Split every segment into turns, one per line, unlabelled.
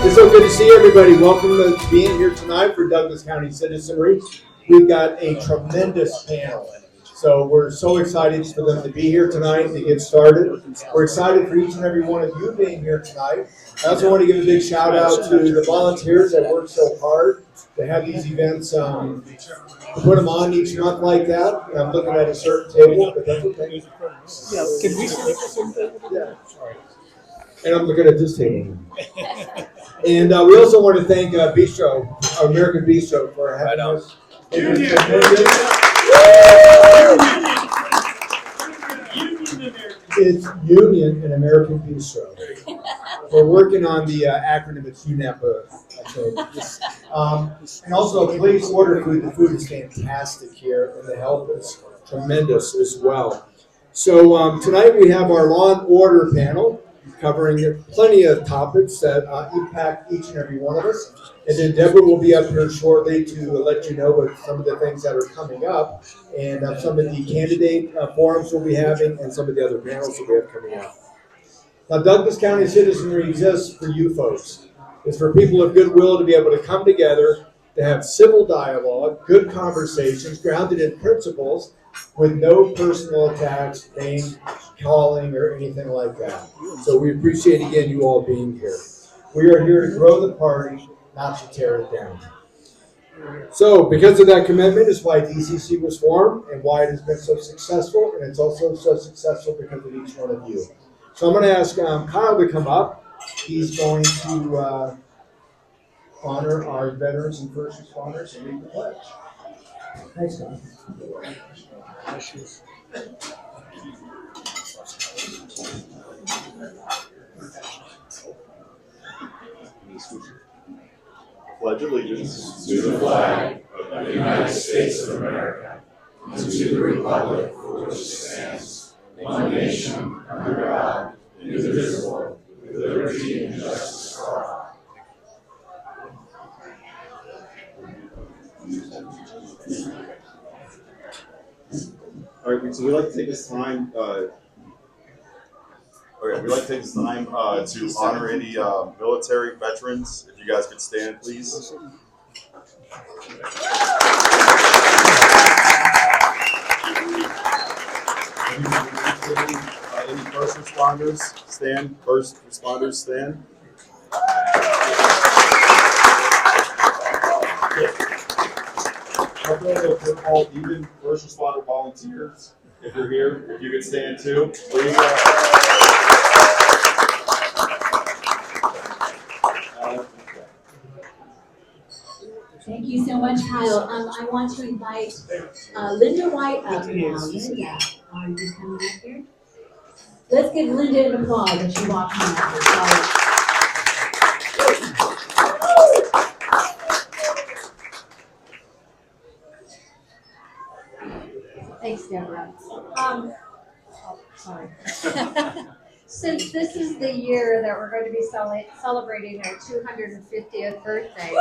It's so good to see everybody. Welcome to being here tonight for Douglas County Citizenry. We've got a tremendous panel. So we're so excited for them to be here tonight to get started. We're excited for each and every one of you being here tonight. I also want to give a big shout out to the volunteers that work so hard to have these events, put them on each month like that. I'm looking at a certain table, but that's okay.
Yeah, can we sit at the same table?
Yeah. And I'm looking at this table. And we also want to thank Bistro, American Bistro, for having us. It's Union and American Bistro. We're working on the acronym. It's UNEPA. And also, please order food. The food is fantastic here, and the help is tremendous as well. So tonight we have our law and order panel, covering plenty of topics that impact each and every one of us. And then Deborah will be up here shortly to let you know what some of the things that are coming up and some of the candidate forums we'll be having and some of the other panels that we have coming up. Now, Douglas County Citizenry exists for you folks. It's for people of goodwill to be able to come together, to have civil dialogue, good conversations, grounded in principles, with no personal attacks, name calling, or anything like that. So we appreciate, again, you all being here. We are here to grow the party, not to tear it down. So because of that commitment is why DCC was formed and why it has been so successful, and it's also so successful because of each one of you. So I'm going to ask Kyle to come up. He's going to honor our veterans and first responders and read the pledge. Thanks, Kyle.
Pledge allegiance to the flag of the United States of America and to the republic for which it stands, one nation, under God, indivisible, with liberty and justice for all. All right, so we'd like to take this time. We'd like to take this time to honor any military veterans. If you guys could stand, please. Any first responders, stand. First responders, stand. All even first responder volunteers, if you're here, if you could stand too, please.
Thank you so much, Kyle. I want to invite Linda White up now. Linda, are you coming up here? Let's give Linda an applause as she walks in. Thanks, Deborah. Sorry. Since this is the year that we're going to be celebrating our 250th birthday,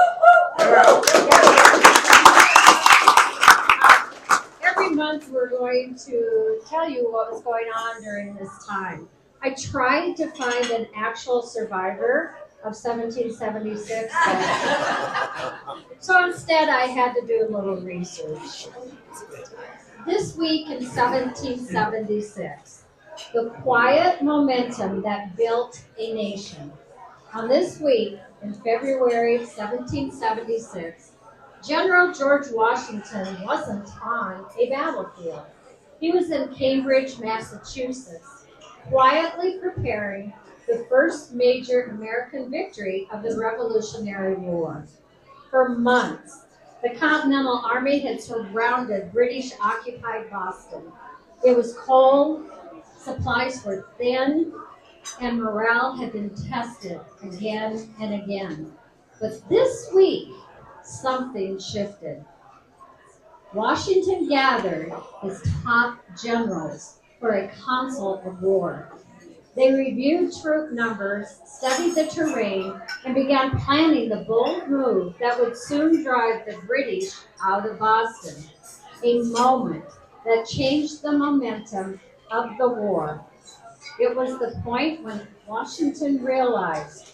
every month we're going to tell you what was going on during this time. I tried to find an actual survivor of 1776, so instead I had to do a little research. This week in 1776, the quiet momentum that built a nation. On this week, in February 1776, General George Washington wasn't on a battlefield. He was in Cambridge, Massachusetts, quietly preparing the first major American victory of the Revolutionary War. For months, the Continental Army had surrounded British-occupied Boston. It was cold, supplies were thin, and morale had been tested again and again. But this week, something shifted. Washington gathered his top generals for a council of war. They reviewed troop numbers, studied the terrain, and began planning the bold move that would soon drive the British out of Boston, a moment that changed the momentum of the war. It was the point when Washington realized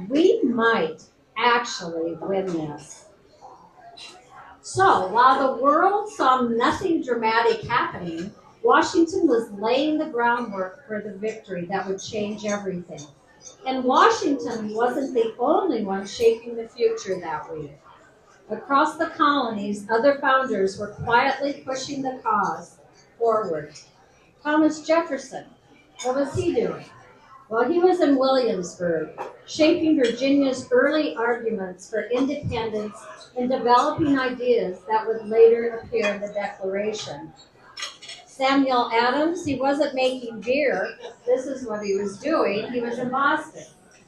We might actually win this. So, while the world saw nothing dramatic happening, Washington was laying the groundwork for the victory that would change everything. And Washington wasn't the only one shaping the future that week. Across the colonies, other founders were quietly pushing the cause forward. Thomas Jefferson, what was he doing? Well, he was in Williamsburg, shaping Virginia's early arguments for independence and developing ideas that would later appear in the Declaration. Samuel Adams, he wasn't making beer. This is what he was doing. He was in Boston,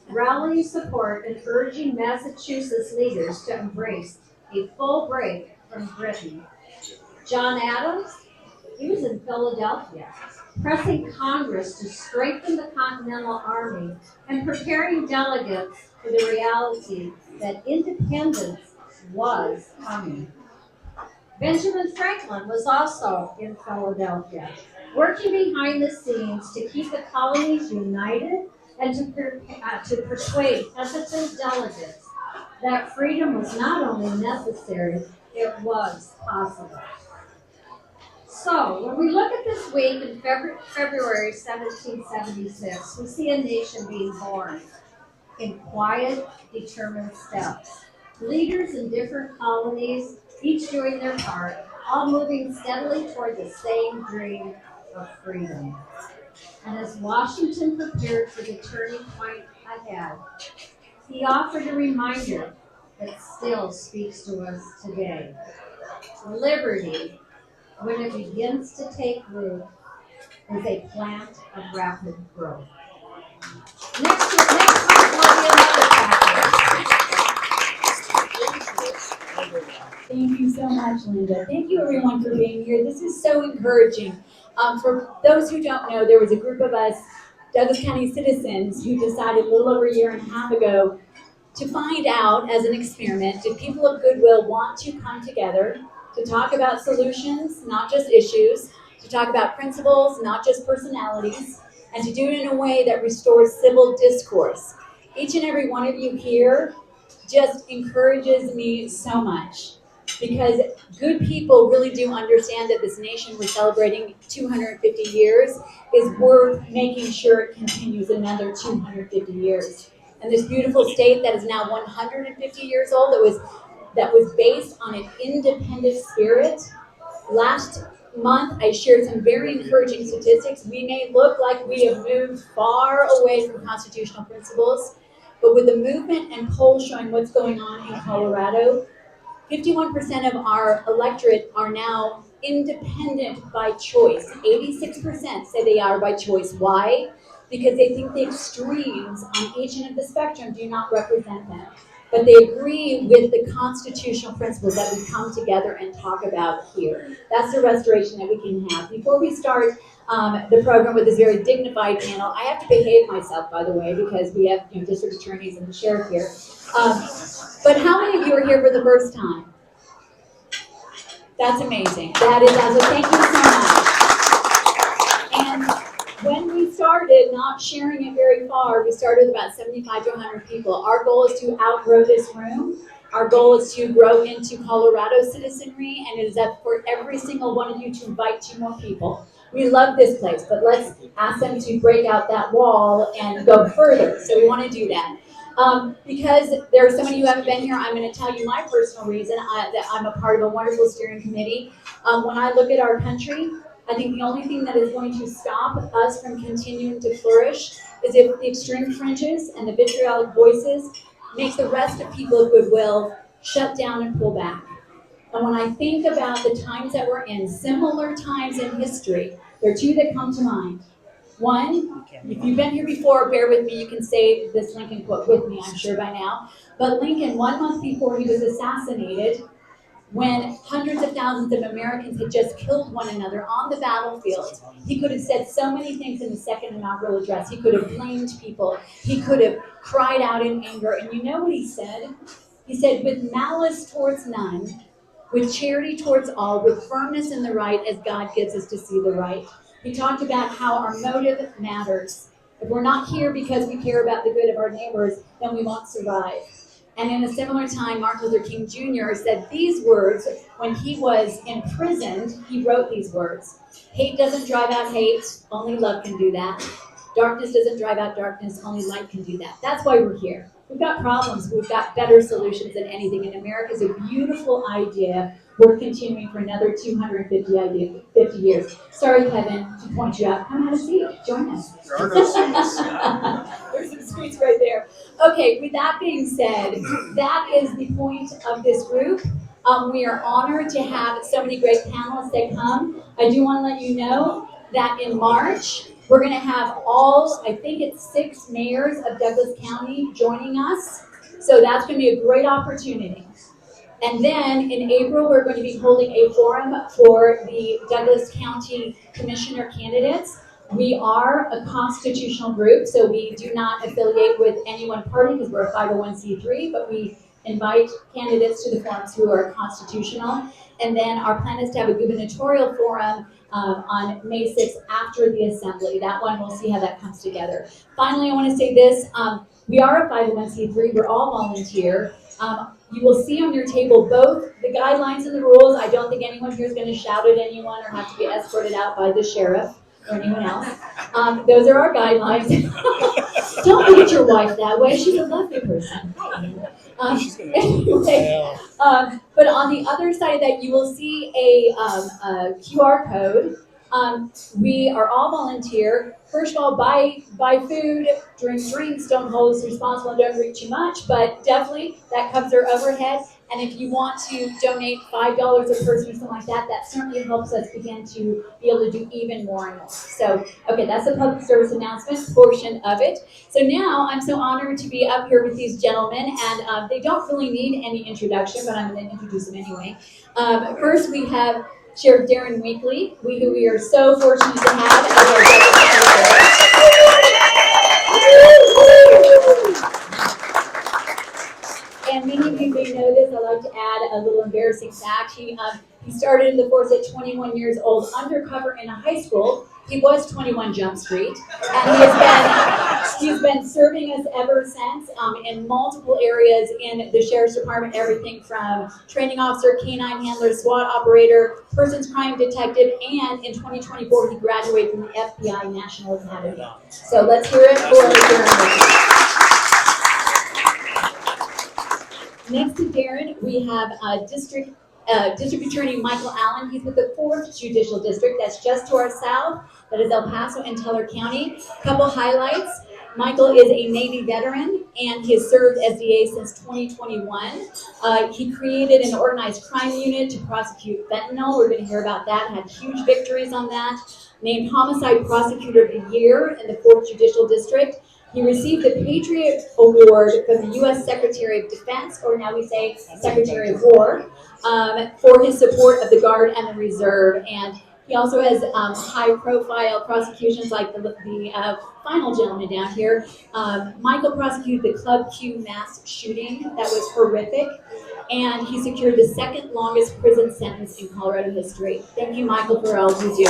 rallying support and urging Massachusetts leaders to embrace a full break from Britain. John Adams, he was in Philadelphia, pressing Congress to strengthen the Continental Army and preparing delegates for the reality that independence was coming. Benjamin Franklin was also in Philadelphia, working behind the scenes to keep the colonies united and to persuade hesitant delegates that freedom was not only necessary, it was possible. So, when we look at this week in February 1776, we see a nation being born in quiet, determined steps. Leaders in different colonies, each doing their part, all moving steadily toward the same dream of freedom. And as Washington prepared for the turning point ahead, he offered a reminder that still speaks to us today. Liberty, when it begins to take root, is a plant of rapid growth. Next week will be another chapter.
Thank you so much, Linda. Thank you, everyone, for being here. This is so encouraging. For those who don't know, there was a group of us, Douglas County citizens, who decided a little over a year and a half ago to find out, as an experiment, did people of goodwill want to come together to talk about solutions, not just issues, to talk about principles, not just personalities, and to do it in a way that restores civil discourse. Each and every one of you here just encourages me so much, because good people really do understand that this nation we're celebrating 250 years is worth making sure it continues another 250 years. And this beautiful state that is now 150 years old, that was based on an independent spirit. Last month, I shared some very encouraging statistics. We may look like we have moved far away from constitutional principles, but with the movement and polls showing what's going on in Colorado, 51% of our electorate are now independent by choice. 86% say they are by choice. Why? Because they think the extremes on each end of the spectrum do not represent them. But they agree with the constitutional principles that we come together and talk about here. That's the restoration that we can have. Before we start the program with this very dignified panel, I have to behave myself, by the way, because we have district attorneys and the sheriff here. But how many of you are here for the first time? That's amazing. That is awesome. Thank you so much. And when we started, not sharing it very far, we started with about 75 to 100 people. Our goal is to outgrow this room. Our goal is to grow into Colorado Citizenry, and it is up for every single one of you to invite 2 more people. We love this place, but let's ask them to break out that wall and go further. So we want to do that. Because there are so many who haven't been here, I'm going to tell you my personal reason that I'm a part of a wonderful steering committee. When I look at our country, I think the only thing that is going to stop us from continuing to flourish is if the extreme fringes and the vitriolic voices make the rest of people of goodwill shut down and pull back. And when I think about the times that we're in, similar times in history, there are 2 that come to mind. One, if you've been here before, bear with me, you can say this Lincoln quote with me, I'm sure by now. But Lincoln, 1 month before he was assassinated, when hundreds of thousands of Americans had just killed one another on the battlefield, he could have said so many things in the second inaugural address. He could have blamed people. He could have cried out in anger. And you know what he said? He said, with malice towards none, with charity towards all, with firmness in the right as God gives us to see the right. He talked about how our motive matters. If we're not here because we care about the good of our neighbors, then we won't survive. And in a similar time, Martin Luther King Jr. said these words when he was imprisoned. He wrote these words: "Hate doesn't drive out hate, only love can do that. Darkness doesn't drive out darkness, only light can do that." That's why we're here. We've got problems, we've got better solutions than anything, and America's a beautiful idea. We're continuing for another 50 years. Sorry, Kevin, to point you out. Come have a seat, join us.
There are no seats.
There's some seats right there. Okay, with that being said, that is the point of this group. We are honored to have so many great panelists that come. I do want to let you know that in March, we're going to have I think it's 6 mayors of Douglas County joining us. So that's going to be a great opportunity. And then in April, we're going to be holding a forum for the Douglas County Commissioner candidates. We are a constitutional group, so we do not affiliate with any one party because we're a 501c3, but we invite candidates to the forums who are constitutional. And then our plan is to have a gubernatorial forum on May 6th after the assembly. That one, we'll see how that comes together. Finally, I want to say this. We are a 501c3. We're all volunteer. You will see on your table both the guidelines and the rules. I don't think anyone here is going to shout at anyone or have to be escorted out by the sheriff or anyone else. Those are our guidelines. Don't look at your wife that way. She's a lovely person. Anyway, but on the other side of that, you will see a QR code. We are all volunteer. First of all, buy food, drink drinks, don't hold us responsible, and don't drink too much, but definitely that covers our overhead. And if you want to donate $5 a person or something like that, that certainly helps us begin to be able to do even more and more. So, okay, that's the public service announcement portion of it. So now I'm so honored to be up here with these gentlemen, and they don't really need any introduction, but I'm going to introduce them anyway. First, we have Sheriff Darren Weekly, who we are so fortunate to have as our And many of you may know this. I like to add a little embarrassing fact. He started in the force at 21 years old, undercover in a high school. He was 21 Jump Street, and he's been serving us ever since in multiple areas in the Sheriff's Department, everything from training officer, canine handler, SWAT operator, persons crime detective, and in 2024 he graduated from the FBI National Academy. So let's hear it for Darren. Next to Darren, we have District Attorney Michael Allen. He's with the 4th Judicial District. That's just to our south. That is El Paso and Teller County. Couple highlights. Michael is a Navy veteran, and he has served as DA since 2021. He created an organized crime unit to prosecute fentanyl. We're going to hear about that. Had huge victories on that. Named Homicide Prosecutor of the Year in the 4th Judicial District. He received the Patriot Award from the U.S. Secretary of Defense, or now we say Secretary of War, for his support of the Guard and the Reserve. And he also has high-profile prosecutions like the final gentleman down here. Michael prosecuted the Club Q mass shooting. That was horrific. And he secured the 2nd longest prison sentence in Colorado history. Thank you, Michael, for all you do.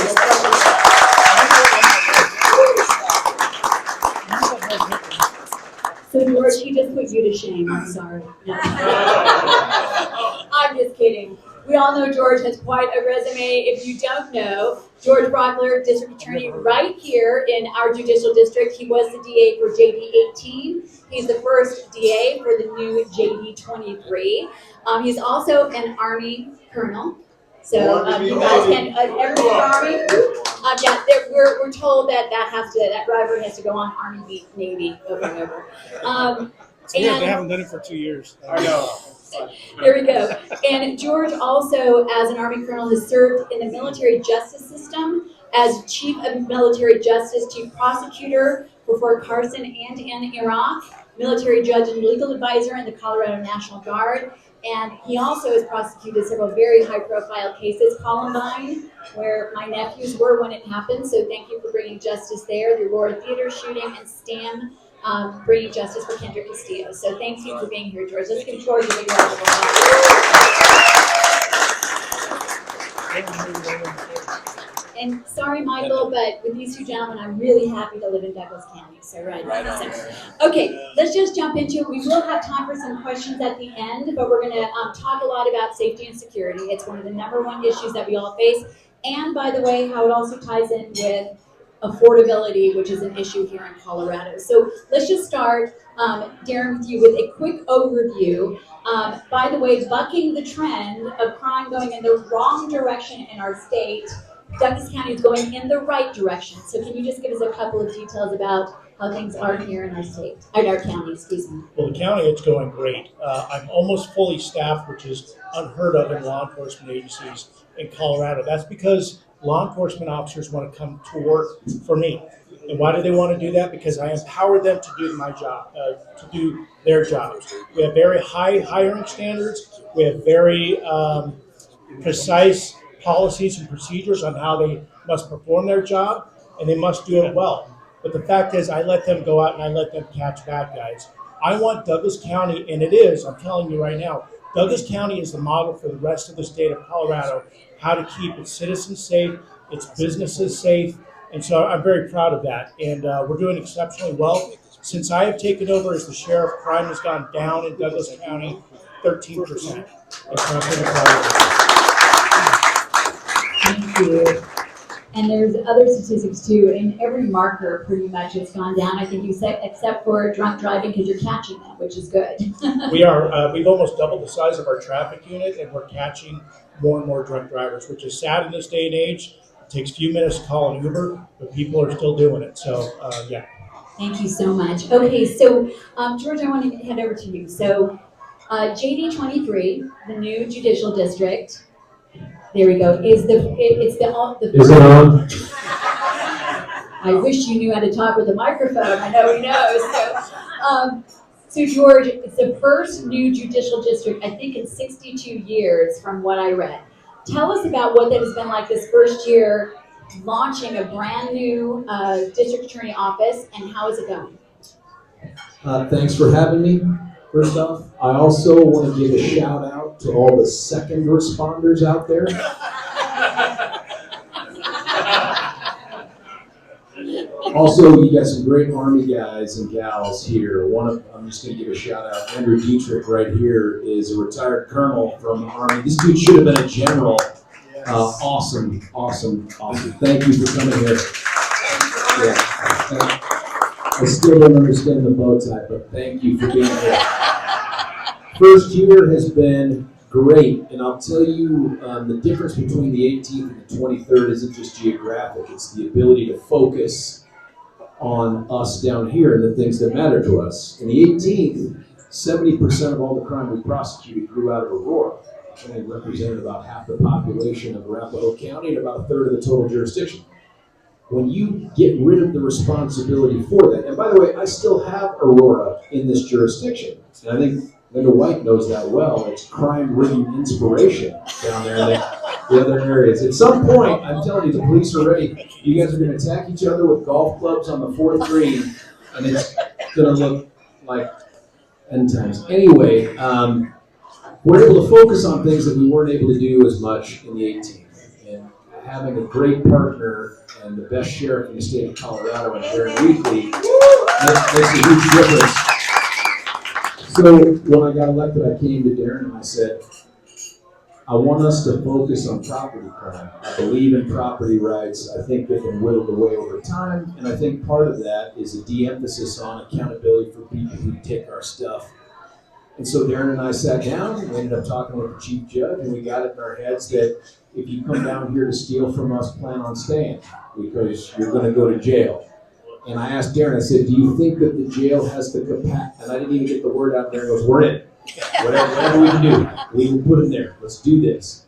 So, George, he just put you to shame. I'm sorry. No. I'm just kidding. We all know George has quite a resume. If you don't know, George Brauchler, District Attorney right here in our Judicial District. He was the DA for JD 18. He's the first DA for the new JD 23. He's also an Army Colonel. So you guys can, everybody Army? Yeah, we're told that that rivalry has to go on Army beat Navy over and over.
It's weird, they haven't done it for 2 years.
I know.
There we go. And George also, as an Army Colonel, has served in the military justice system as Chief of Military Justice, Chief Prosecutor for Fort Carson and in Iraq, military judge and legal advisor in the Colorado National Guard. And he also has prosecuted several very high-profile cases, Columbine, where my nephews were when it happened. So thank you for bringing justice there. The Aurora Theater shooting and STEM, bringing justice for Kendra Castillo. So thank you for being here, George. Let's give George a big round of applause. And sorry, Michael, but with these two gentlemen, I'm really happy to live in Douglas County. So right. Okay, let's just jump into it. We will have time for some questions at the end, but we're going to talk a lot about safety and security. It's one of the #1 issues that we all face. And by the way, how it also ties in with affordability, which is an issue here in Colorado. So let's just start, Darren, with you with a quick overview. By the way, bucking the trend of crime going in the wrong direction in our state, Douglas County is going in the right direction. So can you just give us a couple of details about how things are here in our state, in our county, excuse me?
Well, the county, it's going great. I'm almost fully staffed, which is unheard of in law enforcement agencies in Colorado. That's because law enforcement officers want to come to work for me. And why do they want to do that? Because I empower them to do my job, to do their jobs. We have very high hiring standards. We have very precise policies and procedures on how they must perform their job, and they must do it well. But the fact is, I let them go out and I let them catch bad guys. I want Douglas County, and it is, I'm telling you right now, Douglas County is the model for the rest of the state of Colorado, how to keep its citizens safe, its businesses safe, and so I'm very proud of that. And we're doing exceptionally well. Since I have taken over as the sheriff, crime has gone down in Douglas County 13%. And so I'm pretty proud of it.
Thank you. And there's other statistics too. In every marker, pretty much, it's gone down. I think you said, except for drunk driving, because you're catching them, which is good.
We are. We've almost doubled the size of our traffic unit, and we're catching more and more drunk drivers, which is sad in this day and age. It takes a few minutes to call an Uber, but people are still doing it. So, yeah.
Thank you so much. Okay, so George, I want to head over to you. So, JD 23, the new Judicial District. There we go. Is the
Is it on?
I wish you knew how to talk with a microphone. I know he knows. So George, it's the first new judicial district, I think, in 62 years from what I read. Tell us about what that has been like this first year, launching a brand new district attorney office, and how is it going?
Thanks for having me. First off, I also want to give a shout out to all the second responders out there. Also, you got some great Army guys and gals here. I'm just going to give a shout out. Andrew Dietrich right here is a retired colonel from the Army. This dude should have been a general. Awesome. Thank you for coming here. Yeah. I still don't understand the bow tie, but thank you for being here. First year has been great, and I'll tell you the difference between the 18th and the 23rd isn't just geographic, it's the ability to focus on us down here and the things that matter to us. In the 18th, 70% of all the crime we prosecuted grew out of Aurora, and it represented about half the population of Arapahoe County and about a third of the total jurisdiction. When you get rid of the responsibility for that, and by the way, I still have Aurora in this jurisdiction, and I think Linda White knows that well. It's crime-ridden inspiration down there in the other areas. At some point, I'm telling you, the police are ready. You guys are going to attack each other with golf clubs on the 4th green, and it's going to look like end times. Anyway, we're able to focus on things that we weren't able to do as much in the 18th. And having a great partner and the best sheriff in the state of Colorado and Darren Weekly makes a huge difference. So when I got elected, I came to Darren and I said, I want us to focus on property crime. I believe in property rights. I think they can whittle away over time. And I think part of that is a de-emphasis on accountability for people who take our stuff. And so Darren and I sat down, we ended up talking with the chief judge, and we got it in our heads that if you come down here to steal from us, plan on staying, because you're going to go to jail. And I asked Darren, I said, do you think that the jail has the capacity? And I didn't even get the word out there. He goes, we're in. Whatever we can do, we can put him there. Let's do this.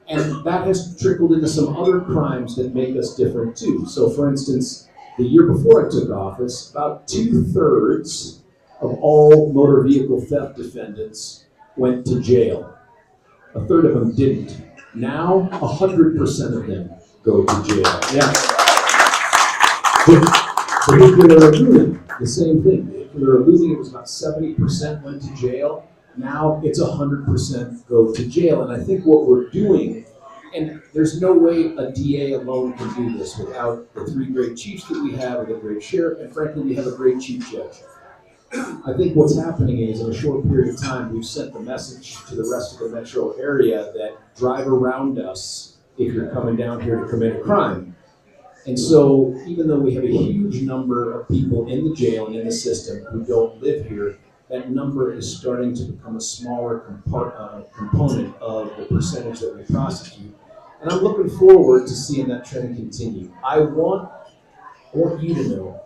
And that has trickled into some other crimes that make us different too. So for instance, the year before I took office, about 2/3 of all motor vehicle theft defendants went to jail. 1/3 of them didn't. Now, 100% of them go to jail. Yeah. Vehicular eluding, the same thing. Vehicular eluding, it was about 70% went to jail. Now it's 100% go to jail. And I think what we're doing And there's no way a DA alone can do this without the three great chiefs that we have, with a great sheriff, and frankly, we have a great chief judge. I think what's happening is in a short period of time, we've sent the message to the rest of the metro area that drive around us if you're coming down here to commit a crime. And so even though we have a huge number of people in the jail and in the system who don't live here, that number is starting to become a smaller component of the percentage that we prosecute. And I'm looking forward to seeing that trend continue. I want you to know,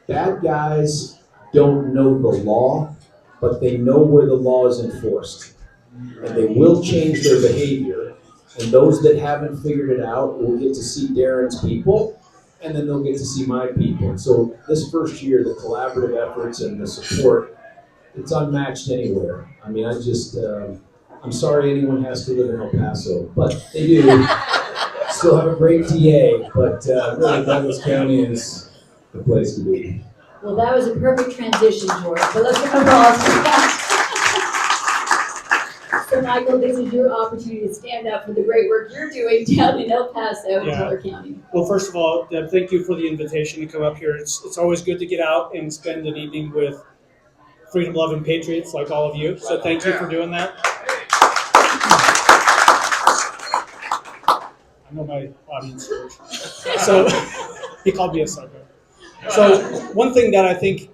bad guys don't know the law, but they know where the law is enforced. And they will change their behavior. And those that haven't figured it out will get to see Darren's people, and then they'll get to see my people. And so this first year, the collaborative efforts and the support, it's unmatched anywhere. I mean, I'm sorry anyone has to live in El Paso, but they do. Still have a great DA, but really Douglas County is the place to be.
Well, that was a perfect transition, George, but let's give a applause for that. So, Michael, this is your opportunity to stand up for the great work you're doing down in El Paso and Teller County.
Well, first of all, Deb, thank you for the invitation to come up here. It's always good to get out and spend an evening with freedom-loving patriots like all of you. So thank you for doing that. I know my audience here. So he called me a sucker. So one thing that I think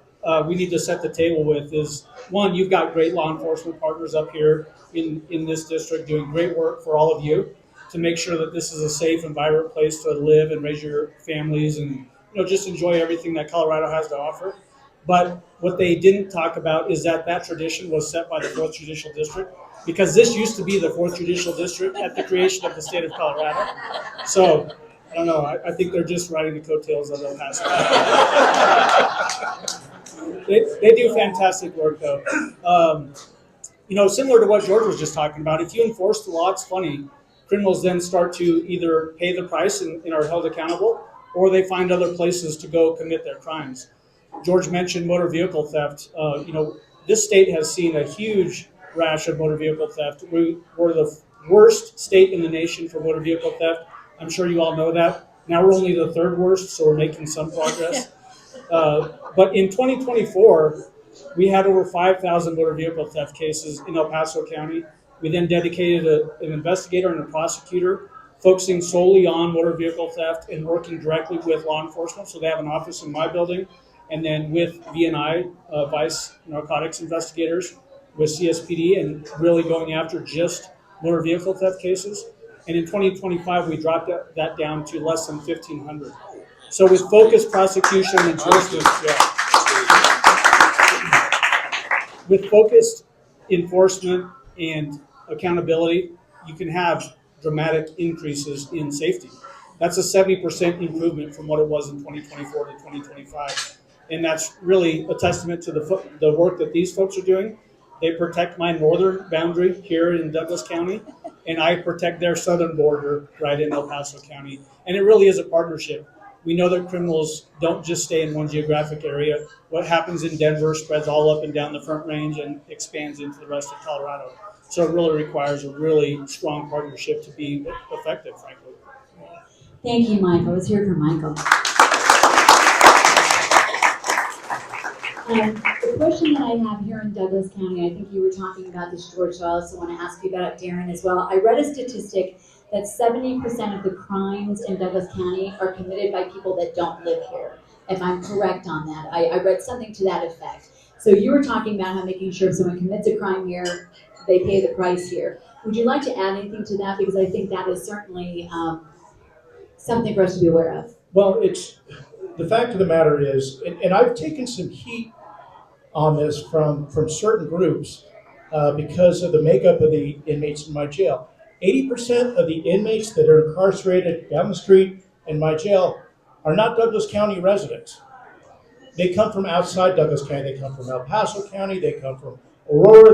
we need to set the table with is, one, you've got great law enforcement partners up here in this district doing great work for all of you to make sure that this is a safe and vibrant place to live and raise your families and just enjoy everything that Colorado has to offer. But what they didn't talk about is that tradition was set by the 4th Judicial District, because this used to be the 4th Judicial District at the creation of the state of Colorado. So I don't know. I think they're just riding the coattails of El Paso. They do fantastic work, though. Similar to what George was just talking about, if you enforce the law, it's funny. Criminals then start to either pay the price and are held accountable, or they find other places to go commit their crimes. George mentioned motor vehicle theft. This state has seen a huge rash of motor vehicle theft. We're the worst state in the nation for motor vehicle theft. I'm sure you all know that. Now we're only the 3rd worst, so we're making some progress. But in 2024, we had over 5,000 motor vehicle theft cases in El Paso County. We then dedicated an investigator and a prosecutor focusing solely on motor vehicle theft and working directly with law enforcement. So they have an office in my building, and then with VNI, Vice Narcotics Investigators, with CSPD, and really going after just motor vehicle theft cases. And in 2025, we dropped that down to less than 1,500. So with focused prosecution and enforcement, with focused enforcement and accountability, you can have dramatic increases in safety. That's a 70% improvement from what it was in 2024 to 2025. And that's really a testament to the work that these folks are doing. They protect my northern boundary here in Douglas County, and I protect their southern border right in El Paso County. And it really is a partnership. We know that criminals don't just stay in one geographic area. What happens in Denver spreads all up and down the Front Range and expands into the rest of Colorado. So it really requires a really strong partnership to be effective, frankly.
Thank you, Michael. Let's hear from Michael. The question that I have here in Douglas County, I think you were talking about this, George, so I also want to ask you about it, Darren, as well. I read a statistic that 70% of the crimes in Douglas County are committed by people that don't live here, if I'm correct on that. I read something to that effect. So you were talking about how making sure if someone commits a crime here, they pay the price here. Would you like to add anything to that? Because I think that is certainly something for us to be aware of.
Well, it's the fact of the matter is, and I've taken some heat on this from certain groups because of the makeup of the inmates in my jail. 80% of the inmates that are incarcerated down the street in my jail are not Douglas County residents. They come from outside Douglas County. They come from El Paso County. They come from Aurora.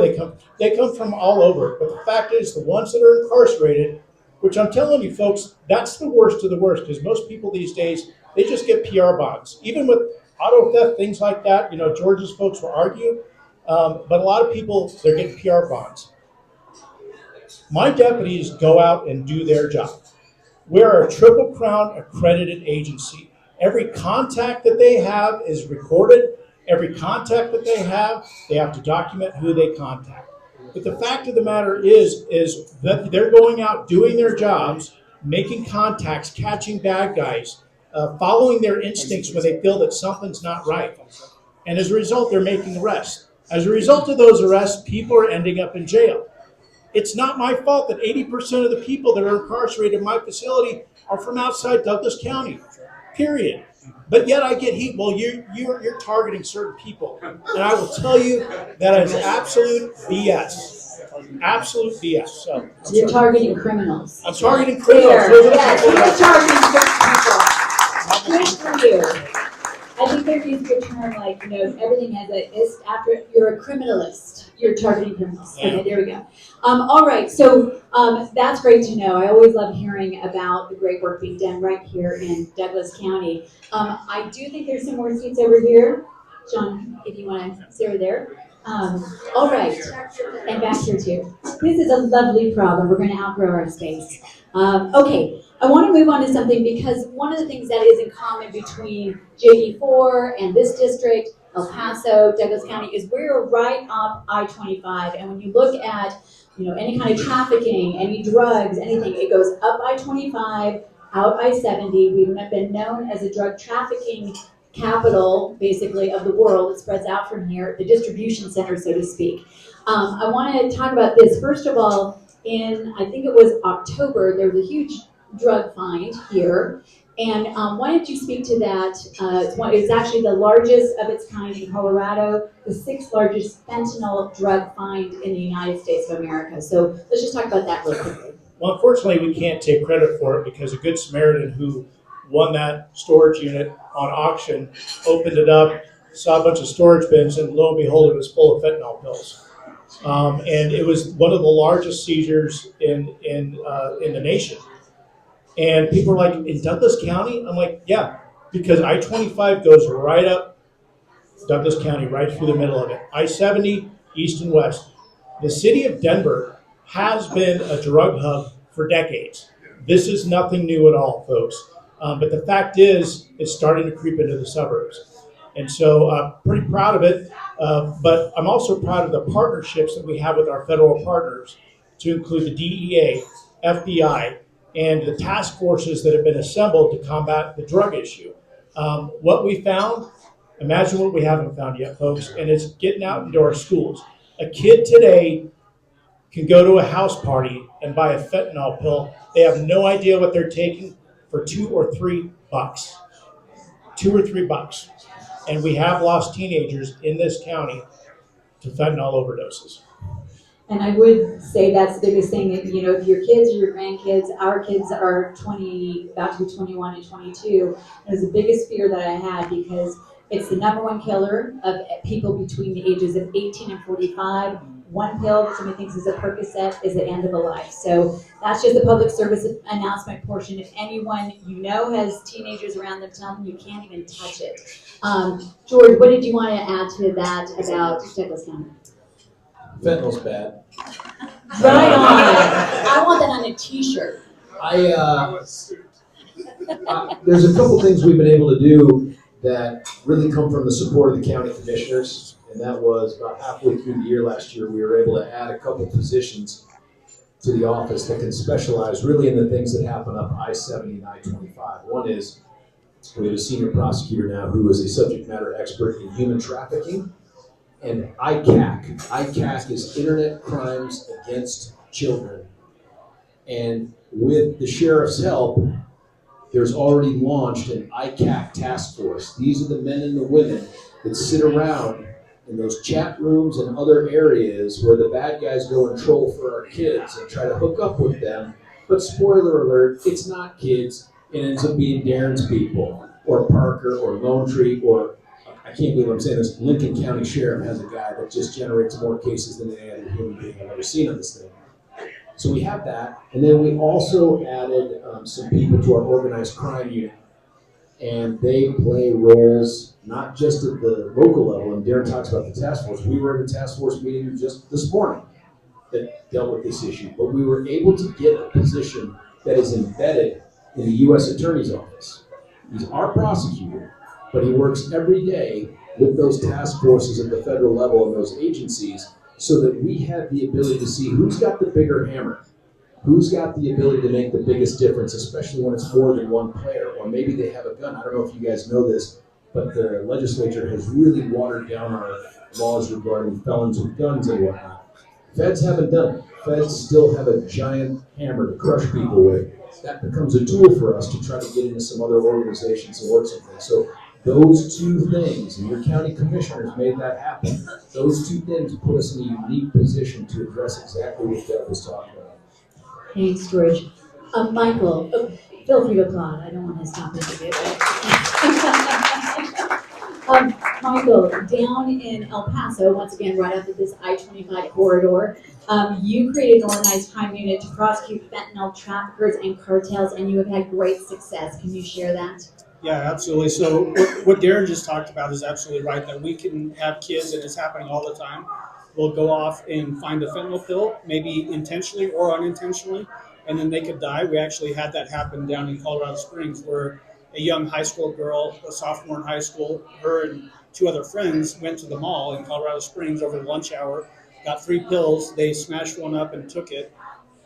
They come from all over. But the fact is, the ones that are incarcerated, which I'm telling you folks, that's the worst of the worst, because most people these days, they just get PR bonds. Even with auto theft, things like that, George's folks will argue, but a lot of people, they're getting PR bonds. My deputies go out and do their job. We're a Triple Crown accredited agency. Every contact that they have is recorded. Every contact that they have to document who they contact. But the fact of the matter is that they're going out doing their jobs, making contacts, catching bad guys, following their instincts when they feel that something's not right. And as a result, they're making arrests. As a result of those arrests, people are ending up in jail. It's not my fault that 80% of the people that are incarcerated in my facility are from outside Douglas County, period. But yet I get heat. Well, you're targeting certain people. And I will tell you that is absolute BS. Absolute BS. So
You're targeting criminals.
I'm targeting criminals.
There,
Those are the
yes,
people that-
you're targeting good people. Good for you. I think there needs to be a term like, everything has a ist after, you're a criminalist. You're targeting criminals.
Yeah.
Okay, there we go. All right, so that's great to know. I always love hearing about the great work being done right here in Douglas County. I do think there's some more seats over here. John, if you want to stay over there. All right, and back here too. This is a lovely problem. We're going to outgrow our space. Okay, I want to move on to something because one of the things that is in common between JD4 and this district, El Paso, Douglas County, is we're right up I-25. And when you look at, any kind of trafficking, any drugs, anything, it goes up I-25, out I-70. We've been known as a drug trafficking capital, basically, of the world. It spreads out from here, the distribution center, so to speak. I want to talk about this. First of all, I think it was October, there was a huge drug find here. And why don't you speak to that? It's actually the largest of its kind in Colorado, the 6th largest fentanyl drug find in the United States of America. So let's just talk about that real quickly.
Well, unfortunately, we can't take credit for it because a good Samaritan who won that storage unit on auction opened it up, saw a bunch of storage bins, and lo and behold, it was full of fentanyl pills. And it was one of the largest seizures in the nation. And people are like, in Douglas County? I'm like, yeah, because I-25 goes right up Douglas County, right through the middle of it. I-70, east and west. The city of Denver has been a drug hub for decades. This is nothing new at all, folks. But the fact is, it's starting to creep into the suburbs. And so pretty proud of it. But I'm also proud of the partnerships that we have with our federal partners, to include the DEA, FBI, and the task forces that have been assembled to combat the drug issue. What we found, imagine what we haven't found yet, folks, and it's getting out into our schools. A kid today can go to a house party and buy a fentanyl pill. They have no idea what they're taking for $2 or $3. $2 or $3. And we have lost teenagers in this county to fentanyl overdoses.
And I would say that's the biggest thing. If your kids or your grandkids, our kids are about to be 21 and 22. It was the biggest fear that I had because it's the #1 killer of people between the ages of 18 and 45. One pill that somebody thinks is a Percocet is the end of a life. So that's just the public service announcement portion. If anyone has teenagers around them, tell them you can't even touch it. George, what did you want to add to that about Douglas County?
Fentanyl's bad.
Right on. I want that on a T-shirt.
There's a couple things we've been able to do that really come from the support of the county commissioners, and that was about halfway through the year last year. We were able to add a couple positions to the office that can specialize really in the things that happen up I-70 and I-25. One is we have a senior prosecutor now who is a subject matter expert in human trafficking. And ICAC. ICAC is Internet Crimes Against Children. And with the sheriff's help, there's already launched an ICAC task force. These are the men and the women that sit around in those chat rooms and other areas where the bad guys go and troll for our kids and try to hook up with them. But spoiler alert, it's not kids. It ends up being Darren's people, or Parker, or Lone Tree, or I can't believe I'm saying this, Lincoln County Sheriff has a guy that just generates more cases than any other human being I've ever seen on this thing. So we have that, and then we also added some people to our organized crime unit, and they play roles not just at the local level, and Darren talks about the task force. We were at a task force meeting just this morning, that dealt with this issue, but we were able to get a position that is embedded in the U.S. Attorney's Office. He's our prosecutor, but he works every day with those task forces at the federal level and those agencies so that we have the ability to see who's got the bigger hammer, who's got the ability to make the biggest difference, especially when it's more than one player, or maybe they have a gun. I don't know if you guys know this, but the legislature has really watered down our laws regarding felons with guns and whatnot. Feds haven't done it. Feds still have a giant hammer to crush people with. That becomes a tool for us to try to get into some other organizations and work something. So those two things, and your county commissioners made that happen, those two things put us in a unique position to address exactly what Deb was talking about.
Thanks, George. Michael, feel free to applaud. I don't want to stop it. Michael, down in El Paso, once again, right after this I-25 corridor, you created an organized crime unit to prosecute fentanyl traffickers and cartels, and you have had great success. Can you share that?
Yeah, absolutely. So what Darren just talked about is absolutely right, that we can have kids, and it's happening all the time, will go off and find a fentanyl pill, maybe intentionally or unintentionally, and then they could die. We actually had that happen down in Colorado Springs, where a young high school girl, a sophomore in high school, her and two other friends went to the mall in Colorado Springs over the lunch hour, got 3 pills, they smashed one up and took it.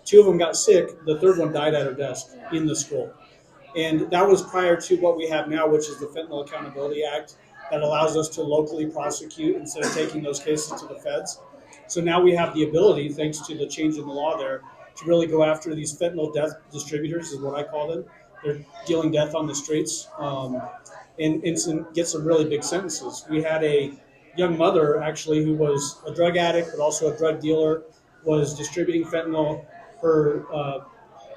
2 of them got sick, the third one died at her desk in the school. And that was prior to what we have now, which is the Fentanyl Accountability Act, that allows us to locally prosecute instead of taking those cases to the feds. So now we have the ability, thanks to the change in the law there, to really go after these fentanyl death distributors, is what I call them. They're dealing death on the streets, and get some really big sentences. We had a young mother, actually, who was a drug addict, but also a drug dealer, was distributing fentanyl. Her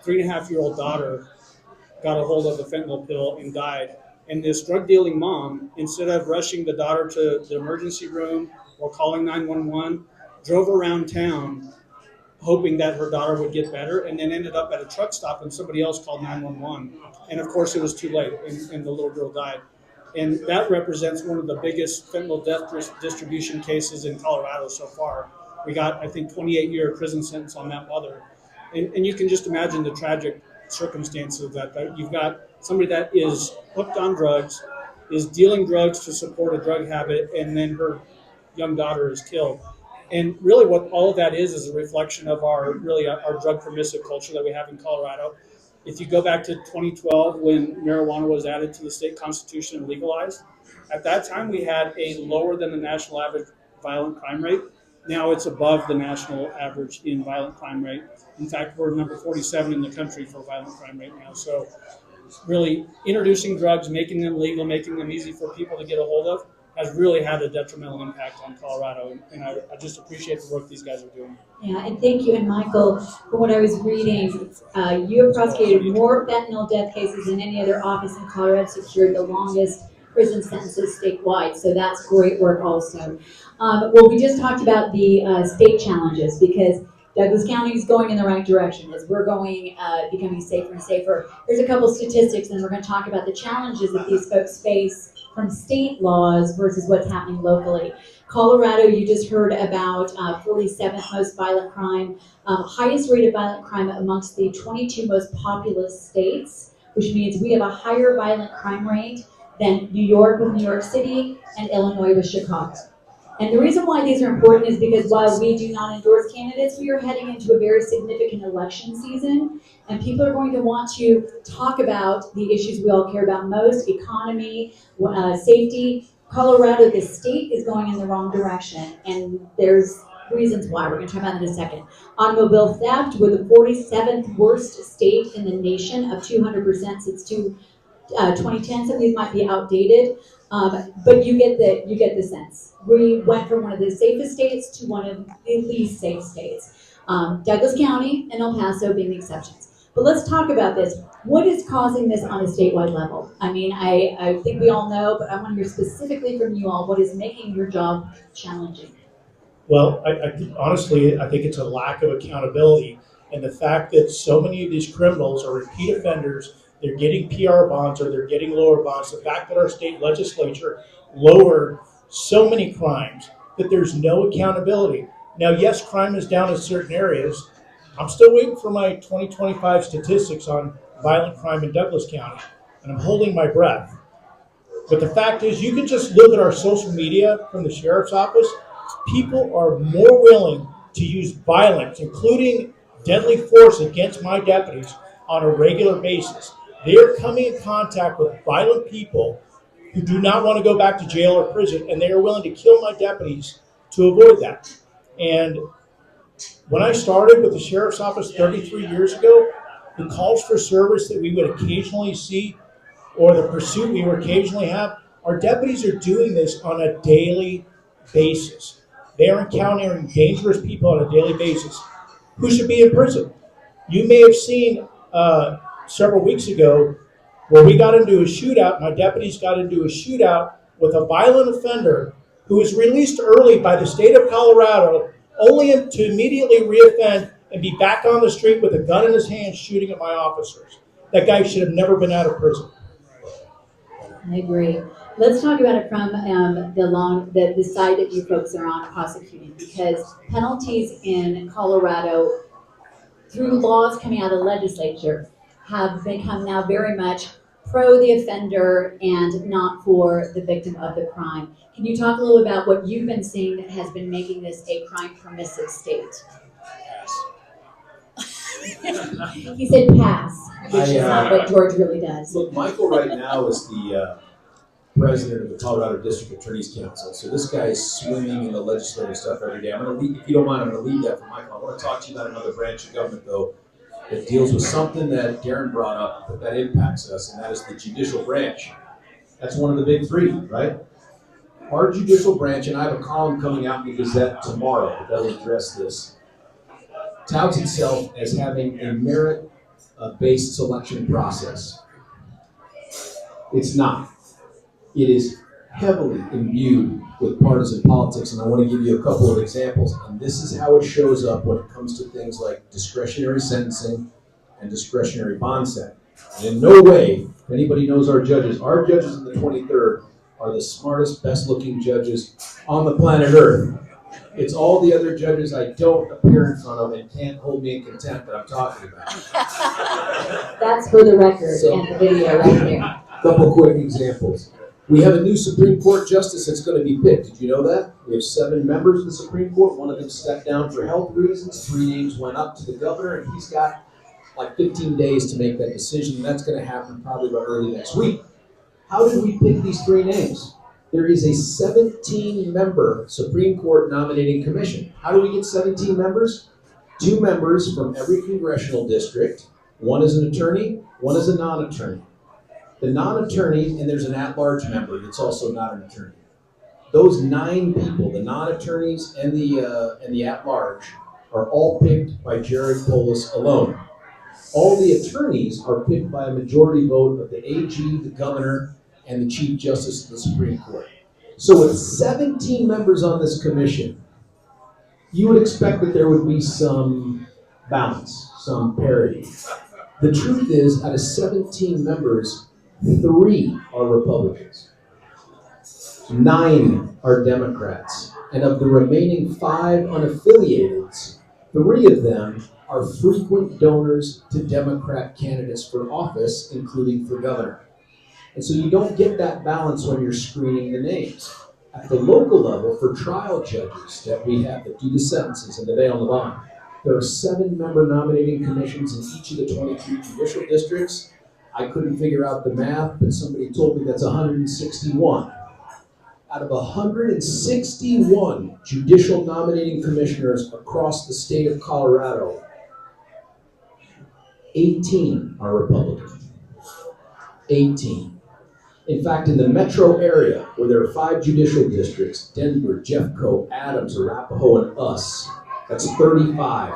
3.5-year-old daughter got a hold of the fentanyl pill and died. And this drug dealing mom, instead of rushing the daughter to the emergency room or calling 911, drove around town hoping that her daughter would get better, and then ended up at a truck stop and somebody else called 911. And of course it was too late, and the little girl died. And that represents one of the biggest fentanyl death distribution cases in Colorado so far. We got, I think, 28-year prison sentence on that mother. And you can just imagine the tragic circumstances of that. You've got somebody that is hooked on drugs, is dealing drugs to support a drug habit, and then her young daughter is killed. And really what all of that is a reflection of our drug permissive culture that we have in Colorado. If you go back to 2012, when marijuana was added to the state constitution and legalized, at that time we had a lower than the national average violent crime rate. Now it's above the national average in violent crime rate. In fact, we're number 47 in the country for violent crime rate now. So really introducing drugs, making them legal, making them easy for people to get a hold of, has really had a detrimental impact on Colorado. And I just appreciate the work these guys are doing.
Yeah, and thank you. And Michael, from what I was reading, you have prosecuted more fentanyl death cases than any other office in Colorado, secured the longest prison sentences statewide. So that's great work also. Well, we just talked about the state challenges, because Douglas County is going in the right direction as we're going, becoming safer and safer. There's a couple statistics, and we're going to talk about the challenges that these folks face from state laws versus what's happening locally. Colorado, you just heard about 47th most violent crime, highest rate of violent crime amongst the 22 most populous states, which means we have a higher violent crime rate than New York with New York City and Illinois with Chicago. And the reason why these are important is because while we do not endorse candidates, we are heading into a very significant election season, and people are going to want to talk about the issues we all care about most: economy, safety. Colorado, the state, is going in the wrong direction, and there's reasons why. We're going to talk about it in a second. Automobile theft, we're the 47th worst state in the nation, up 200% since 2010. Some of these might be outdated, but you get the sense. We went from one of the safest states to one of the least safe states. Douglas County and El Paso being the exceptions. But let's talk about this. What is causing this on a statewide level? I mean, I think we all know, but I want to hear specifically from you all what is making your job challenging.
Well, honestly, I think it's a lack of accountability, and the fact that so many of these criminals are repeat offenders. They're getting PR bonds or they're getting lower bonds. The fact that our state legislature lowered so many crimes that there's no accountability. Now, yes, crime is down in certain areas. I'm still waiting for my 2025 statistics on violent crime in Douglas County, and I'm holding my breath. But the fact is, you can just look at our social media from the sheriff's office. People are more willing to use violence, including deadly force against my deputies on a regular basis. They are coming in contact with violent people who do not want to go back to jail or prison, and they are willing to kill my deputies to avoid that. And when I started with the sheriff's office 33 years ago, the calls for service that we would occasionally see or the pursuit we would occasionally have, our deputies are doing this on a daily basis. They are encountering dangerous people on a daily basis who should be in prison. You may have seen several weeks ago where we got into a shootout, my deputies got into a shootout with a violent offender who was released early by the state of Colorado, only to immediately reoffend and be back on the street with a gun in his hand shooting at my officers. That guy should have never been out of prison.
I agree. Let's talk about it from the side that you folks are on prosecuting, because penalties in Colorado, through laws coming out of the legislature, have become now very much pro the offender and not for the victim of the crime. Can you talk a little about what you've been seeing that has been making this a crime permissive state? He said pass, which is not what George really does.
Look, Michael right now is the president of the Colorado District Attorney's Council. So this guy is swimming in the legislative stuff every day. I'm going to leave, if you don't mind, I'm going to leave that for Michael. I want to talk to you about another branch of government, though, that deals with something that Darren brought up that impacts us, and that is the judicial branch. That's one of the big three, right? Our judicial branch, and I have a column coming out in the Gazette tomorrow that will address this, touts itself as having a merit-based selection process. It's not. It is heavily imbued with partisan politics, and I want to give you a couple of examples. And this is how it shows up when it comes to things like discretionary sentencing and discretionary bond setting. And in no way, if anybody knows our judges in the 23rd are the smartest, best-looking judges on the planet Earth. It's all the other judges I don't appear in front of and can't hold me in contempt that I'm talking about.
That's for the record and the video right there.
A couple quick examples. We have a new Supreme Court justice that's going to be picked. Did you know that? We have 7 members of the Supreme Court. One of them stepped down for health reasons. 3 names went up to the governor, and he's got like 15 days to make that decision. And that's going to happen probably by early next week. How did we pick these 3 names? There is a 17-member Supreme Court nominating commission. How do we get 17 members? 2 members from every congressional district. One is an attorney, one is a non-attorney. The non-attorney, and there's an at-large member that's also not an attorney. Those 9 people, the non-attorneys and the at-large, are all picked by Governor Polis alone. All the attorneys are picked by a majority vote of the AG, the governor, and the Chief Justice of the Supreme Court. So with 17 members on this commission, you would expect that there would be some balance, some parity. The truth is, out of 17 members, 3 are Republicans, 9 are Democrats, and of the remaining 5 unaffiliateds, 3 of them are frequent donors to Democrat candidates for office, including for governor. And so you don't get that balance when you're screening the names. At the local level, for trial judges that we have that do the sentences and the bail and the bond, there are 7-member nominating commissions in each of the 23 judicial districts. I couldn't figure out the math, but somebody told me that's 161. Out of 161 judicial nominating commissioners across the state of Colorado, 18 are Republican. 18. In fact, in the metro area, where there are 5 judicial districts, Denver, Jeffco, Adams, Arapahoe, and us, that's 35.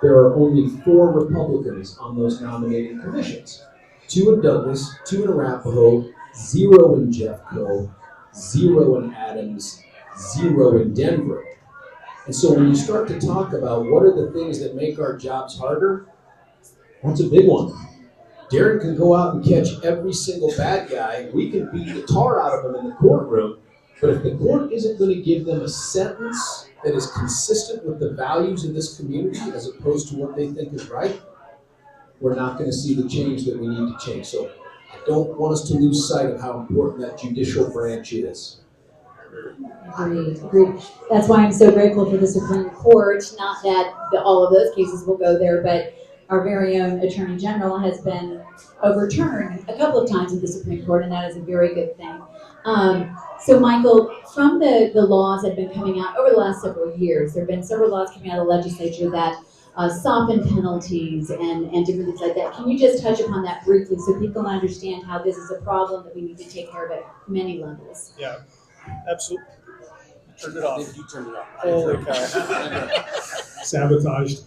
There are only 4 Republicans on those nominating commissions. 2 in Douglas, 2 in Arapahoe, 0 in Jeffco, 0 in Adams, 0 in Denver. And so when you start to talk about what are the things that make our jobs harder, that's a big one. Darren can go out and catch every single bad guy. We can beat the tar out of him in the courtroom, But if the court isn't going to give them a sentence that is consistent with the values of this community as opposed to what they think is right, we're not going to see the change that we need to change. So I don't want us to lose sight of how important that judicial branch is.
Agreed. That's why I'm so grateful for the Supreme Court. Not that all of those cases will go there, but our very own Attorney General has been overturned a couple of times in the Supreme Court, and that is a very good thing. So, Michael, from the laws that have been coming out over the last several years, there have been several laws coming out of the legislature that soften penalties and different things like that. Can you just touch upon that briefly so people understand how this is a problem that we need to take care of at many levels?
Yeah, absolutely. Turned it off.
You turned it off.
Holy cow.
Sabotaged.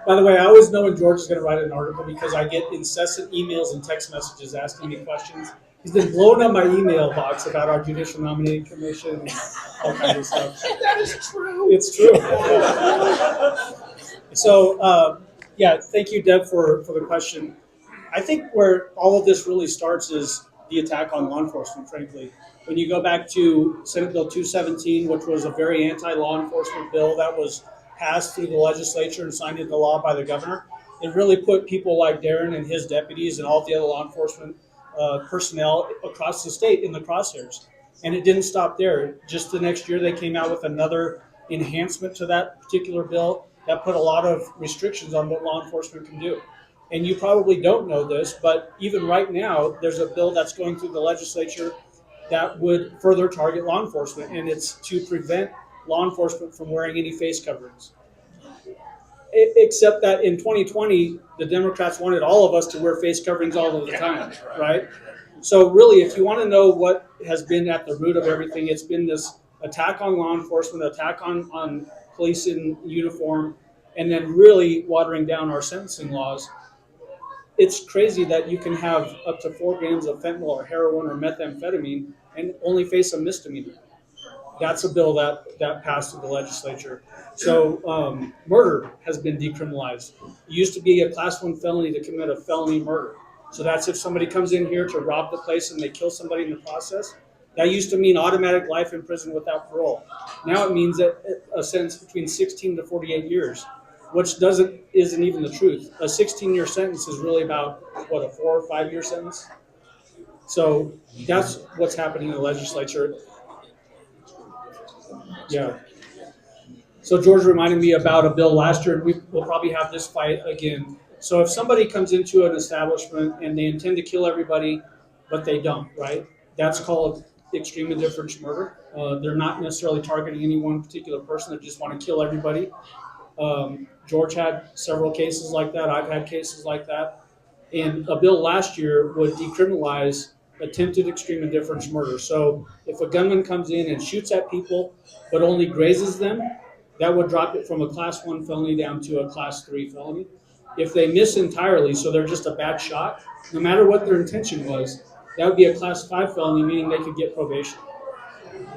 By the way, I always know when George is going to write an article because I get incessant emails and text messages asking me questions. He's been blowing up my email box about our Judicial Nominating Commission and all kinds of stuff.
That is true.
It's true. So, yeah, thank you, Deb, for the question. I think where all of this really starts is the attack on law enforcement, frankly. When you go back to Senate Bill 217, which was a very anti-law enforcement bill that was passed through the legislature and signed into law by the governor, it really put people like Darren and his deputies and all the other law enforcement personnel across the state in the crosshairs. And it didn't stop there. Just the next year, they came out with another enhancement to that particular bill that put a lot of restrictions on what law enforcement can do. And you probably don't know this, but even right now, there's a bill that's going through the legislature that would further target law enforcement, and it's to prevent law enforcement from wearing any face coverings. Except that in 2020, the Democrats wanted all of us to wear face coverings all of the time, right? So really, if you want to know what has been at the root of everything, it's been this attack on law enforcement, attack on police in uniform, and then really watering down our sentencing laws. It's crazy that you can have up to 4 grams of fentanyl or heroin or methamphetamine and only face a misdemeanor. That's a bill that passed through the legislature. So murder has been decriminalized. It used to be a class 1 felony to commit a felony murder. So that's if somebody comes in here to rob the place and they kill somebody in the process. That used to mean automatic life in prison without parole. Now it means a sentence between 16 to 48 years, which isn't even the truth. A 16-year sentence is really about, what, a 4 or 5 year sentence? So that's what's happening in the legislature. Yeah. So George reminded me about a bill last year, and we'll probably have this fight again. So if somebody comes into an establishment and they intend to kill everybody, but they don't, right? That's called extreme indifference murder. They're not necessarily targeting any one particular person. They just want to kill everybody. George had several cases like that. I've had cases like that. And a bill last year would decriminalize attempted extreme indifference murder. So if a gunman comes in and shoots at people but only grazes them, that would drop it from a class 1 felony down to a class 3 felony. If they miss entirely, so they're just a bad shot, no matter what their intention was, that would be a class 5 felony, meaning they could get probation.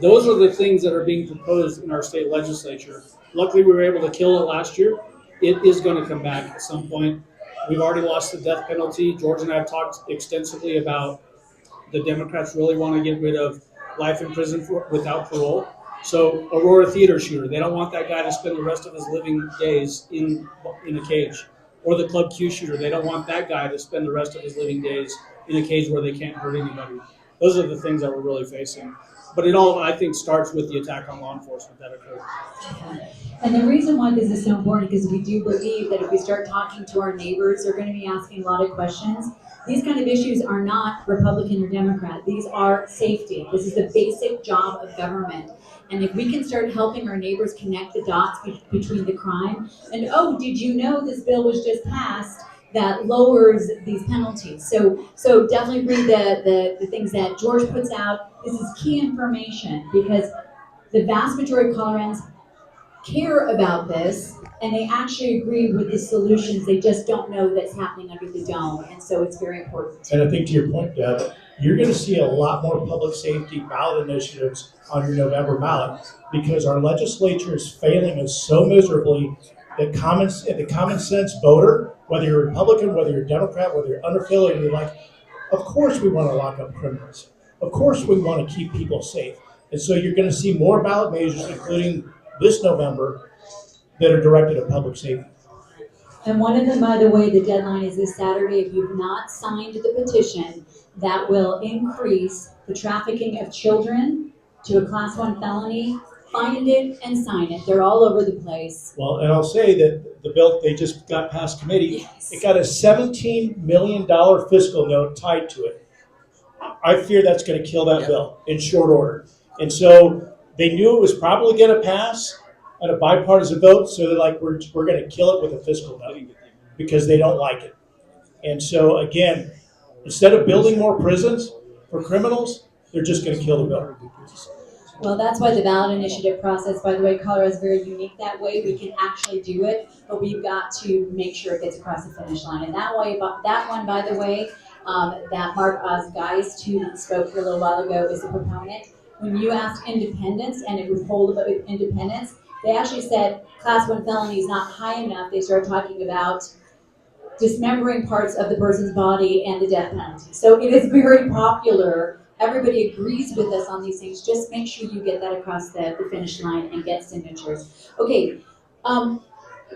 Those are the things that are being proposed in our state legislature. Luckily, we were able to kill it last year. It is going to come back at some point. We've already lost the death penalty. George and I have talked extensively about the Democrats really want to get rid of life in prison without parole. So Aurora theater shooter, they don't want that guy to spend the rest of his living days in a cage. Or the Club Q shooter, they don't want that guy to spend the rest of his living days in a cage where they can't hurt anybody. Those are the things that we're really facing. But it all, I think, starts with the attack on law enforcement that occurred.
And the reason why this is so important is we do believe that if we start talking to our neighbors, they're going to be asking a lot of questions. These kind of issues are not Republican or Democrat. These are safety. This is the basic job of government. And if we can start helping our neighbors connect the dots between the crime, and oh, did you know this bill was just passed that lowers these penalties? So definitely read the things that George puts out. This is key information because the vast majority of Coloradans care about this and they actually agree with the solutions. They just don't know that's happening under the dome. And so it's very important.
And I think to your point, Deb, you're going to see a lot more public safety ballot initiatives on your November ballot because our legislature is failing us so miserably that the common sense voter, whether you're Republican, whether you're Democrat, whether you're unaffiliated, like, of course we want to lock up criminals. Of course, we want to keep people safe. And so you're going to see more ballot measures, including this November, that are directed at public safety.
And one of them, by the way, the deadline is this Saturday. If you've not signed the petition, that will increase the trafficking of children to a Class 1 felony. Find it and sign it. They're all over the place.
Well, and I'll say that the bill they just got past committee,
Yes.
it got a $17 million fiscal note tied to it. I fear that's going to kill that bill in short order. And so they knew it was probably going to pass at a bipartisan vote, so they're like, we're going to kill it with a fiscal note because they don't like it. And so, again, instead of building more prisons for criminals, they're just going to kill the bill.
Well, that's why the ballot initiative process, by the way, Colorado is very unique that way. We can actually do it, but we've got to make sure it gets across the finish line. And that one, by the way, that Mark Osgeist, who spoke here a little while ago, is the proponent. When you ask independents, and it was polled about independents, they actually said Class 1 felony is not high enough. They started talking about dismembering parts of the person's body and the death penalty. So it is very popular. Everybody agrees with us on these things. Just make sure you get that across the finish line and get signatures. Okay,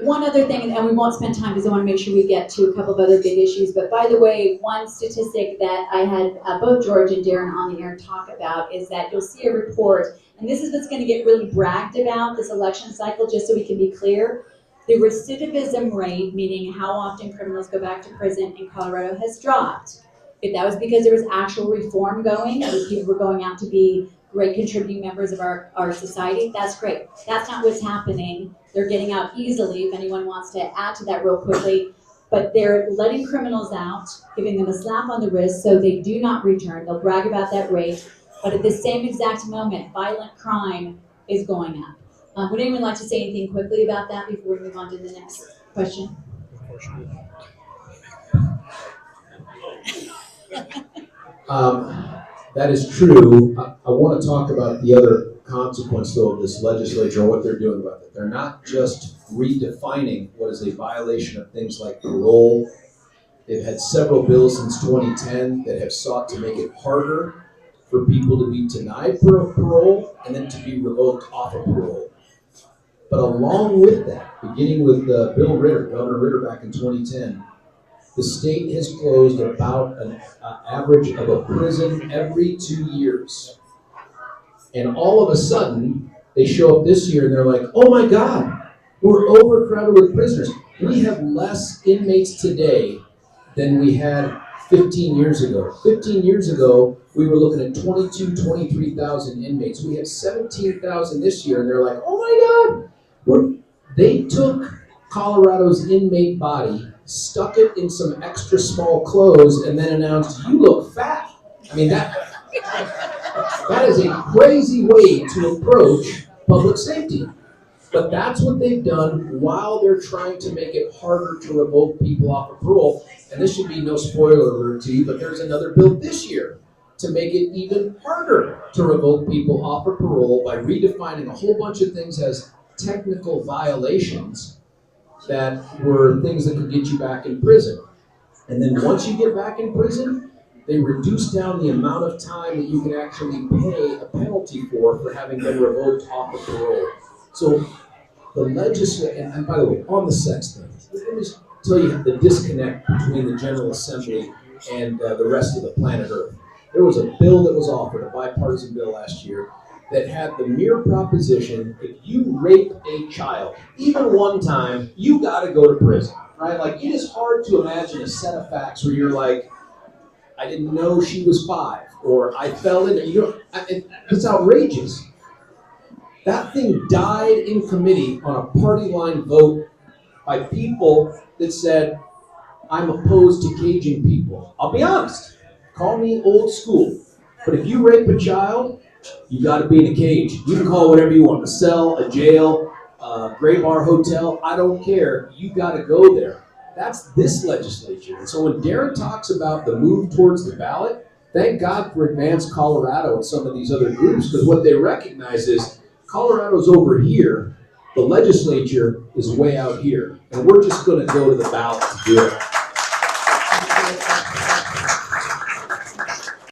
one other thing, and we won't spend time because I want to make sure we get to a couple of other big issues. But by the way, one statistic that I had both George and Darren on the air talk about is that you'll see a report, and this is what's going to get really bragged about this election cycle, just so we can be clear. The recidivism rate, meaning how often criminals go back to prison in Colorado, has dropped. If that was because there was actual reform going, and people were going out to be great contributing members of our society, that's great. That's not what's happening. They're getting out easily, if anyone wants to add to that real quickly. But they're letting criminals out, giving them a slap on the wrist so they do not return. They'll brag about that rate. But at the same exact moment, violent crime is going up. Would anyone like to say anything quickly about that before we move on to the next question?
That is true. I want to talk about the other consequence, though, of this legislature and what they're doing about it. They're not just redefining what is a violation of things like parole. They've had several bills since 2010 that have sought to make it harder for people to be denied parole and then to be revoked off of parole. But along with that, beginning with Bill Ritter, Governor Ritter back in 2010, the state has closed about an average of a prison every 2 years. And all of a sudden, they show up this year and they're like, oh my God, we're overcrowded with prisoners. We have less inmates today than we had 15 years ago. 15 years ago, we were looking at 23,000 inmates. We have 17,000 this year, and they're like, oh my God. They took Colorado's inmate body, stuck it in some extra small clothes, and then announced, you look fat. I mean, that is a crazy way to approach public safety. But that's what they've done while they're trying to make it harder to revoke people off of parole. And this should be no spoiler alert to you, but there's another bill this year to make it even harder to revoke people off of parole by redefining a whole bunch of things as technical violations that were things that could get you back in prison. And then once you get back in prison, they reduce down the amount of time that you can actually pay a penalty for having been revoked off of parole. So the legislature, and by the way, on the sex thing, let me just tell you the disconnect between the General Assembly and the rest of the planet Earth. There was a bill that was offered, a bipartisan bill last year, that had the mere proposition, if you rape a child, even one time, you gotta go to prison, right? Like, it is hard to imagine a set of facts where you're like, I didn't know she was 5, or I fell in it. It's outrageous. That thing died in committee on a party line vote by people that said, I'm opposed to caging people. I'll be honest, call me old school, but if you rape a child, you gotta be in a cage. You can call it whatever you want, a cell, a jail, a gray bar hotel, I don't care, you gotta go there. That's this legislature. And so when Darren talks about the move towards the ballot, thank God for Advanced Colorado and some of these other groups, because what they recognize is Colorado's over here, the legislature is way out here, and we're just gonna go to the ballot to do it.